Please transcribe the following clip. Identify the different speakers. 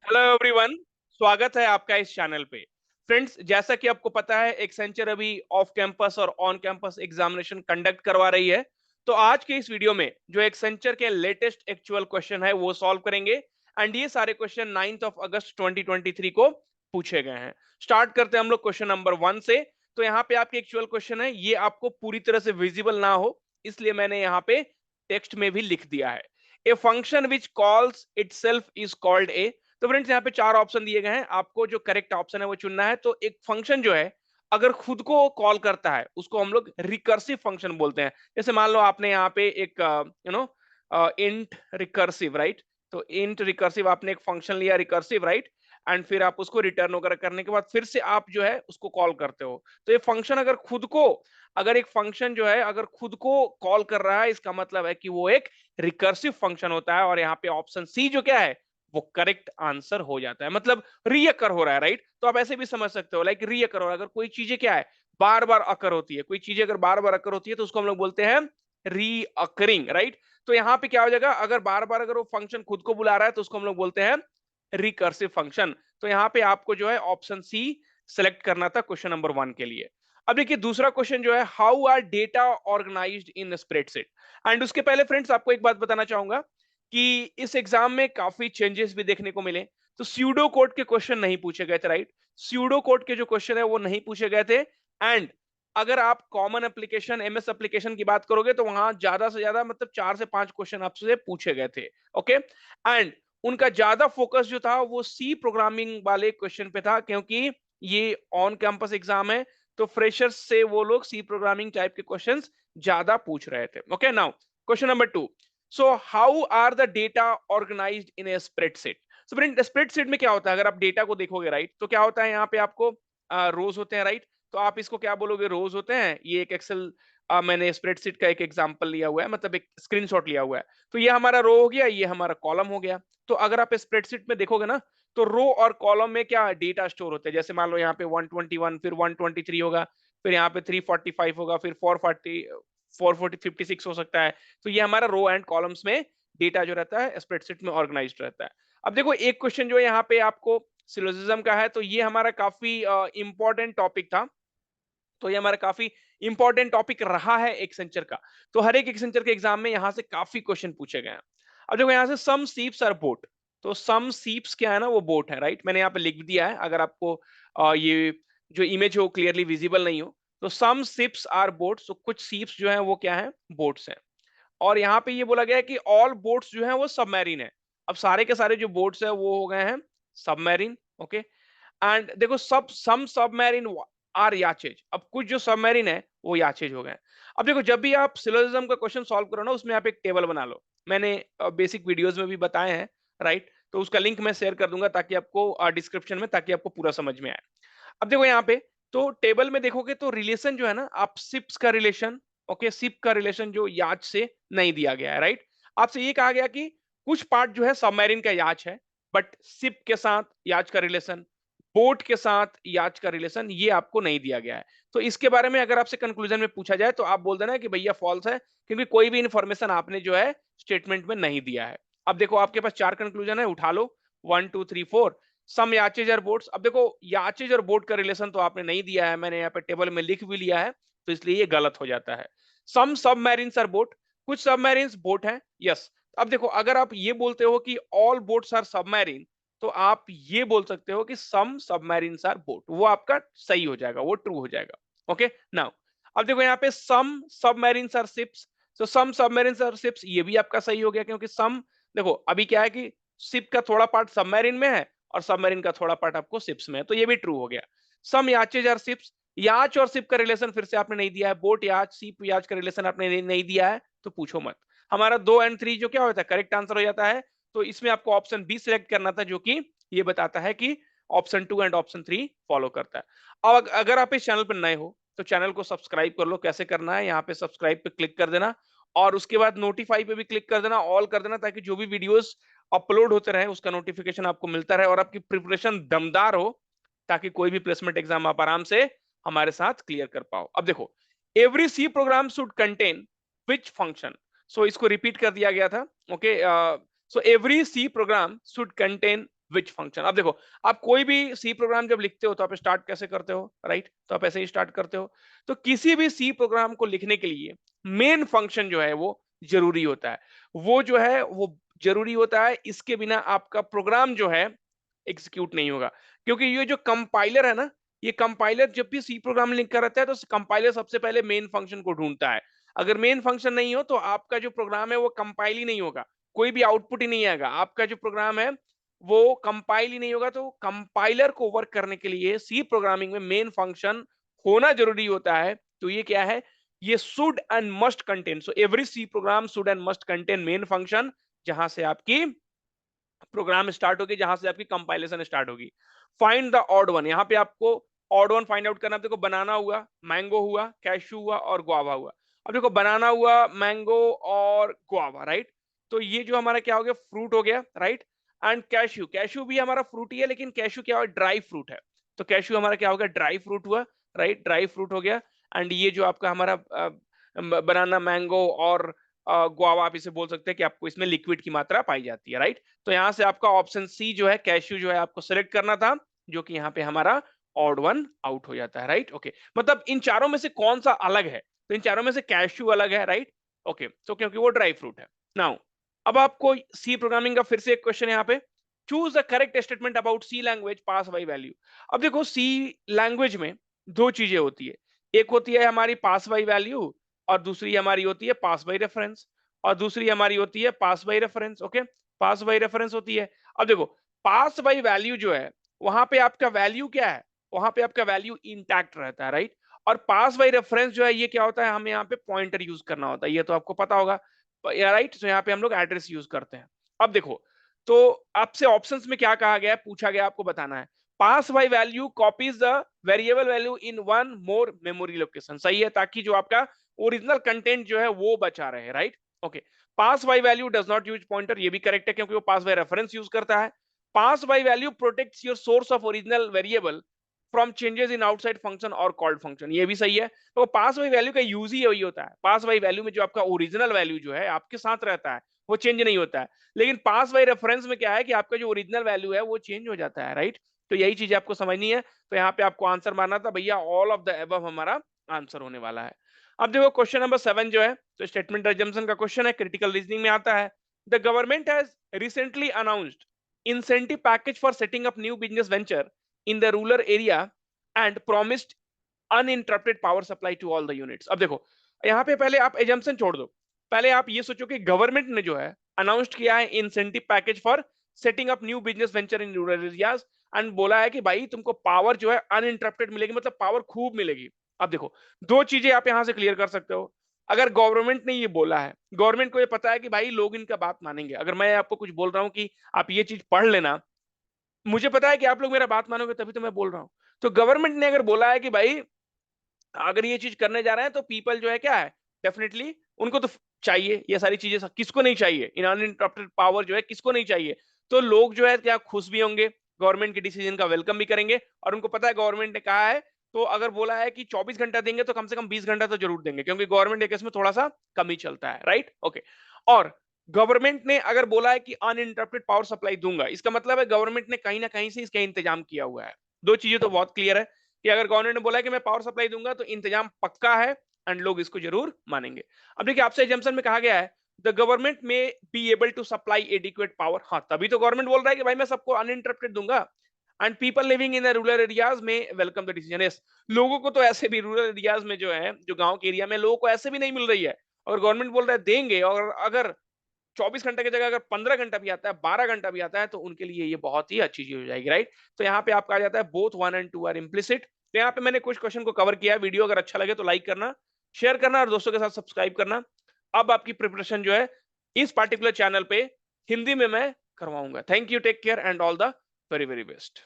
Speaker 1: Hello everyone, स्वागत है आपका इस चैनल पे। फ्रेंड्स, जैसा कि आपको पता है एक्सेंचर अभी ऑफ कैंपस और ऑन कैंपस एग्जामिनेशन कंडक्ट करवा रही है। तो आज के इस वीडियो में जो एक्सेंचर के लेटेस्ट एक्चुअल क्वेश्चन है वो सॉल्व करेंगे। एंड ये सारे क्वेश्चन 9 अगस्त 2023 को पूछे गए हैं। स्टार्ट करते हैं हम लोग क्वेश्चन नंबर 1 से। तो यहाँ पे आपके एक्चुअल क्वेश्चन है, ये आपको पूरी तरह से विजिबल ना हो इसलिए मैंने यहाँ पे टेक्स्ट में भी लिख दिया है। A function which calls itself is called a. तो फ्रेंड्स यहाँ पे चार ऑप्शन दिए गए हैं, आपको जो करेक्ट ऑप्शन है वो चुनना है। तो एक फंक्शन जो है अगर खुद को कॉल करता है उसको हम लोग रिकर्सिव फंक्शन बोलते हैं। जैसे मान लो आपने यहाँ पे एक इंट रिकर्सिव, राइट। तो इंट रिकर्सिव आपने एक फंक्शन लिया रिकर्सिव, राइट। एंड फिर आप उसको रिटर्न वगैरह करने के बाद फिर से आप जो है उसको कॉल करते हो। तो ये फंक्शन अगर एक फंक्शन जो है अगर खुद को कॉल कर रहा है इसका मतलब है कि वो एक रिकर्सिव फंक्शन होता है। और यहाँ पे ऑप्शन सी जो क्या है वो करेक्ट आंसर हो जाता है, मतलब रीअकर हो रहा है, राइट। तो आप ऐसे भी समझ सकते हो, लाइक रीअकर हो रहा है। अगर कोई चीजें क्या है बार बार अकर होती है, कोई चीजें अगर बार बार अकर होती है तो उसको हम लोग बोलते हैं रीअकरिंग, राइट। तो यहाँ पे क्या हो जाएगा, अगर बार बार अगर वो फंक्शन खुद को बुला रहा है तो उसको हम लोग बोलते हैं रिकर्सिव फंक्शन। तो यहाँ पे आपको जो है ऑप्शन सी सेलेक्ट करना था क्वेश्चन नंबर 1 के लिए। अब देखिए दूसरा क्वेश्चन जो है, how are data organised in spreadsheet. And उसके पहले फ्रेंड्स आपको एक बात बताना चाहूंगा कि इस एग्जाम में काफी चेंजेस भी देखने को मिले। तो स्यूडो कोड के क्वेश्चन नहीं पूछे गए थे, राइट। स्यूडो कोड के जो क्वेश्चन है वो नहीं पूछे गए थे। एंड अगर आप कॉमन एप्लीकेशन एमएस एप्लीकेशन की बात करोगे तो वहां ज्यादा से ज्यादा मतलब 4 से 5 क्वेश्चन आपसे पूछे गए थे। ओके। एंड उनका ज्यादा फोकस जो था वो सी प्रोग्रामिंग वाले क्वेश्चन पे था, क्योंकि ये ऑन कैंपस एग्जाम है। तो फ्रेशर्स से वो लोग सी प्रोग्रामिंग टाइप के क्वेश्चंस ज्यादा पूछ रहे थे। Okay, now question number 2। So how are the data organised in a spreadsheet. So friend spreadsheet में क्या होता है, अगर आप डेटा को देखोगे, राइट, तो क्या होता है यहाँ पे आपको रोज होते हैं, राइट। तो आप इसको क्या बोलोगे, रोज होते हैं। ये एक एक्सेल मैंने स्प्रेडशीट का एक एग्जांपल लिया हुआ है, मतलब एक स्क्रीनशॉट लिया हुआ है। तो ये हमारा रो हो गया, ये हमारा कॉलम हो गया। तो अगर आप स्प्रेडशीट में देखोगे ना तो रो और कॉलम में क्या डेटा स्टोर होते हैं। जैसे मान लो यहाँ पे 121, फिर 123 होगा, फिर यहाँ पे 345 होगा, फिर 440, 440, 56 हो सकता है। तो ये हमारा रो एंड कॉलम्स में डेटा जो रहता है स्प्रेडशीट में ऑर्गेनाइज्ड रहता है। अब देखो एक क्वेश्चन जो है यहाँ पे आपको सिलोजिज्म का है, तो ये हमारा काफी इंपॉर्टेंट टॉपिक था। तो ये हमारा काफी इंपॉर्टेंट टॉपिक रहा है एक्सेंचर का। तो हर एक एक्सेंचर के एग्जाम में यहाँ से काफी क्वेश्चन पूछे गए हैं। अब देखो यहाँ से सम सीप्स आर बोट। तो सम सीप्स क्या है ना, वो बोट है, राइट। मैंने यहाँ पे लिख दिया है, अगर आपको ये जो इमेज हो क्लियरली विजिबल नहीं हो। तो सम सिप्स आर बोट्स, तो कुछ सीप्स जो है वो क्या है, बोट्स हैं। और यहाँ पे ये बोला गया है कि ऑल बोट्स जो है वो सबमरीन है। अब सारे के सारे जो बोट्स है वो हो गए हैं सबमरीन। ओके। एंड देखो सब सम सबमरीन आर याचेज। अब कुछ जो सबमरीन है वो याचेज हो गए। अब देखो जब भी आप सिलोजिज्म का क्वेश्चन सॉल्व करो ना, उसमें आप एक टेबल बना लो। मैंने बेसिक वीडियोस में भी बताए हैं, राइट। तो उसका लिंक मैं शेयर कर दूंगा ताकि आपको डिस्क्रिप्शन में, ताकि आपको पूरा समझ में आए। अब देखो यहाँ पे तो टेबल में देखोगे तो रिलेशन जो है ना, आप सिप्स का रिलेशन, ओके, सिप का रिलेशन जो याच से नहीं दिया गया है, राइट। आपसे ये कहा गया कि कुछ पार्ट जो है सबमरीन का याच है, बट सिप के साथ याच का रिलेशन, बोट के साथ याच का रिलेशन ये आपको नहीं दिया गया है। तो इसके बारे में अगर आपसे कंक्लूजन में पूछा जाए तो आप बोल देना कि भैया फॉल्स है, क्योंकि कोई भी इंफॉर्मेशन आपने जो है स्टेटमेंट में नहीं दिया है। अब देखो आपके पास 4 कंक्लूजन है, उठा लो। 1 2 3 4। सम याचेज और बोट्स। अब देखो याचेज और बोट का रिलेशन तो आपने नहीं दिया है, मैंने यहाँ पे टेबल में लिख भी लिया है, तो इसलिए ये गलत हो जाता है। सम सबमरीन्स आर बोट। कुछ सबमरीन्स बोट हैं, यस। अब देखो अगर आप ये बोलते हो कि ऑल बोट्स आर सबमरीन, तो आप ये बोल सकते हो कि सम सबमरीन्स आर बोट, वो आपका सही हो जाएगा, वो ट्रू हो जाएगा। ओके, नाउ अब देखो यहाँ पे सम सबमरीन्स आर शिप्स। तो सम सबमरीन्स आर शिप्स ये भी आपका सही हो गया, क्योंकि सम, देखो अभी क्या है कि शिप का थोड़ा पार्ट सबमरीन में है और सबमरीन का थोड़ा पार्ट आपको शिप्स में है, तो ये भी ट्रू हो गया। सम याचेज आर शिप्स। याच और शिप का रिलेशन फिर से आपने नहीं दिया है। बोट याच, शिप याच का रिलेशन आपने नहीं दिया है, तो पूछो मत। हमारा 2 एंड 3 जो क्या होता है, करेक्ट आंसर हो जाता है। तो इसमें आपको ऑप्शन बी सिलेक्ट करना था, जो कि ये बताता है कि ऑप्शन 2 एंड ऑप्शन 3 फॉलो करता है। अब अगर आप इस चैनल पर नए हो तो चैनल को सब्सक्राइब कर लो। कैसे करना है, यहाँ पे सब्सक्राइब पे क्लिक कर देना और उसके बाद नोटिफाई पे भी क्लिक कर देना, ऑल कर देना, ताकि जो भी वीडियोस अपलोड होते रहे उसका नोटिफिकेशन आपको मिलता रहे और आपकी प्रिपरेशन दमदार हो, ताकि कोई भी प्लेसमेंट एग्जाम आप आराम से हमारे साथ क्लियर कर पाओ। अब देखो, every C program should contain which function. So इसको रिपीट कर दिया गया था। Okay, so every C program should contain which function। अब देखो, आप कोई भी सी प्रोग्राम जब लिखते हो तो आप स्टार्ट कैसे करते हो, राइट? तो आप ऐसे ही स्टार्ट करते हो। तो किसी भी सी प्रोग्राम को लिखने के लिए मेन फंक्शन जो है वो जरूरी होता है। वो जो है वो जरूरी होता है, इसके बिना आपका प्रोग्राम जो है एग्जीक्यूट नहीं होगा। क्योंकि ये जो कंपाइलर है ना, ये कंपाइलर जब भी सी प्रोग्राम लिख कर रहता है तो कंपाइलर सबसे पहले मेन फंक्शन को ढूंढता है। अगर मेन फंक्शन नहीं हो तो आपका जो प्रोग्राम है वो कंपाइल ही नहीं होगा, कोई भी आउटपुट ही नहीं आएगा। आपका जो प्रोग्राम है वो कंपाइल ही नहीं होगा। तो कंपाइलर को वर्क करने के लिए सी प्रोग्रामिंग में मेन फंक्शन होना जरूरी होता है। तो ये क्या है, ये should and must contain, so every C program should and must contain main function, जहां से आपकी प्रोग्राम स्टार्ट होगी, जहां से आपकी कंपाइलेशन स्टार्ट होगी। फाइंड द ऑड वन, यहाँ पे आपको ऑड वन फाइंड आउट करना है। देखो, बनाना हुआ, मैंगो हुआ, कैशू हुआ और गुआवा हुआ। अब देखो, बनाना हुआ, मैंगो और गुआवा, राइट? तो ये जो हमारा क्या हो गया, फ्रूट हो गया, राइट? एंड कैशू, कैशू भी हमारा फ्रूट ही है, लेकिन कैशू क्या है, ड्राई फ्रूट है। तो कैशू हमारा क्या हो गया, ड्राई फ्रूट हुआ, राइट? ड्राई फ्रूट हो गया। एंड ये जो आपका हमारा बनाना, मैंगो और गुआवा, आप इसे बोल सकते हैं कि आपको इसमें लिक्विड की मात्रा पाई जाती है, राइट? तो यहाँ से आपका ऑप्शन सी जो है, कैशू जो है, आपको सेलेक्ट करना था, जो कि यहाँ पे हमारा ऑड वन आउट हो जाता है, राइट? ओके, मतलब इन चारों में से कौन सा अलग है? तो इन चारों में से कैशू अलग है, राइट? ओके, तो क्योंकि वो ड्राई फ्रूट है। नाउ, अब आपको सी प्रोग्रामिंग का फिर से एक क्वेश्चन यहाँ पे, choose the correct statement about C language pass by value. अब देखो, सी लैंग्वेज में दो चीजें होती है, एक होती है हमारी पास बाई वैल्यू और दूसरी हमारी होती है पास बाई रेफरेंस, और दूसरी हमारी होती है pass by reference. Okay, pass by reference होती है। अब देखो, पास बाई वैल्यू जो है, वहां पे आपका वैल्यू क्या है, वहां पे आपका वैल्यू इंटैक्ट रहता है, राइट? और पास बाई रेफरेंस जो है, ये क्या होता है, हमें यहाँ पे पॉइंटर यूज करना होता है, ये तो आपको पता होगा, राइट? तो यहाँ पे हम लोग एड्रेस यूज करते हैं। अब देखो, तो आपसे ऑप्शंस में क्या कहा गया है, पूछा गया आपको बताना है, pass by value copies the variable value in one more memory location. सही है, ताकि जो आपका ओरिजिनल कंटेंट जो है वो बचा रहे, right? Okay, pass by value does not use pointer, ये भी करेक्ट है, क्योंकि वो पास बाई रेफरेंस यूज करता है। Pass by value protects your source of original variable from changes in outside function और कॉल्ड फंक्शन, ये भी सही है। तो पास बाई वैल्यू का यूज ही वही होता है, पास बाई वैल्यू में जो आपका ओरिजिनल वैल्यू जो है आपके साथ रहता है, वो चेंज नहीं होता है। लेकिन पास बाई रेफरेंस में क्या है कि आपका जो ओरिजिनल वैल्यू है वो चेंज हो जाता है, राइट? तो यही चीज आपको समझनी है। तो यहाँ पे आपको आंसर मारना था भैया, ऑल ऑफ द एबव हमारा आंसर होने वाला है। अब देखो, क्वेश्चन नंबर 7 जो है, तो स्टेटमेंट एजम्पशन का क्वेश्चन है, क्रिटिकल रीजनिंग में आता है। The government has recently announced incentive package for setting up new business venture in the rural area and promised uninterrupted power supply to all the units. अब देखो, यहाँ पे पहले आप एजम्पशन छोड़ दो, पहले आप ये सोचो कि गवर्नमेंट ने जो है अनाउंस्ड किया है incentive package for setting up new business venture in rural areas, and बोला है कि भाई तुमको पावर जो है अनइंटरप्टेड मिलेगी, मतलब पावर खूब मिलेगी। अब देखो, दो चीजें आप यहां से क्लियर कर सकते हो। अगर गवर्नमेंट ने ये बोला है, गवर्नमेंट को ये पता है कि भाई लोग इनका बात मानेंगे। अगर मैं आपको कुछ बोल रहा हूँ कि आप ये चीज पढ़ लेना, मुझे पता है कि आप लोग मेरा बात मानोगे, तभी तो मैं बोल रहा हूँ। तो गवर्नमेंट ने अगर बोला है कि भाई अगर ये चीज करने जा रहे हैं, तो पीपल जो है क्या है, डेफिनेटली उनको तो चाहिए ये सारी चीजें, किसको नहीं चाहिए, इन अनइंटरप्टेड पावर जो है किसको नहीं चाहिए। तो लोग जो है क्या खुश भी होंगे, गवर्नमेंट के डिसीजन का वेलकम भी करेंगे, और उनको पता है गवर्नमेंट ने कहा है, तो अगर बोला है कि 24 घंटा देंगे तो कम से कम 20 घंटा तो जरूर देंगे, क्योंकि गवर्नमेंट एक इसमें थोड़ा सा कम ही चलता है, राइट? ओके, और गवर्नमेंट ने अगर बोला है कि अनइंटरप्टेड पावर सप्लाई दूंगा, इसका मतलब है गवर्नमेंट ने कहीं ना कहीं से इसका इंतजाम किया हुआ है। दो चीजें तो बहुत क्लियर है कि अगर गवर्नमेंट ने बोला है कि मैं पावर सप्लाई दूंगा, तो इंतजाम पक्का है, एंड लोग इसको जरूर मानेंगे। अब देखिए, आपसे एजम्पशन में कहा गया है the government may be able to supply adequate power. हाँ, तभी तो गवर्नमेंट बोल रहा है कि भाई मैं सबको अनइंटरप्टेड दूंगा, and people living in the rural areas में वेलकम द डिसीजन। यस, लोगों को तो ऐसे भी रूरल एरियाज में जो है, जो गांव के एरिया में लोगों को ऐसे भी नहीं मिल रही है, और गवर्नमेंट बोल रहा है देंगे, और अगर 24 घंटे की जगह अगर 15 घंटा भी आता है, 12 घंटा भी आता है, तो उनके लिए ये बहुत ही अच्छी चीज हो जाएगी, राइट? तो यहाँ पे आपका आ जाता है बोथ 1 एंड 2 आर इम्प्लिसिट। तो यहाँ पे मैंने कुछ क्वेश्चन को कवर किया है। वीडियो अगर अच्छा लगे तो लाइक करना, शेयर करना और दोस्तों के साथ सब्सक्राइब करना। अब आपकी प्रिपरेशन जो है इस पार्टिकुलर चैनल पे हिंदी में मैं करवाऊंगा। Thank you, take care and all the very very best.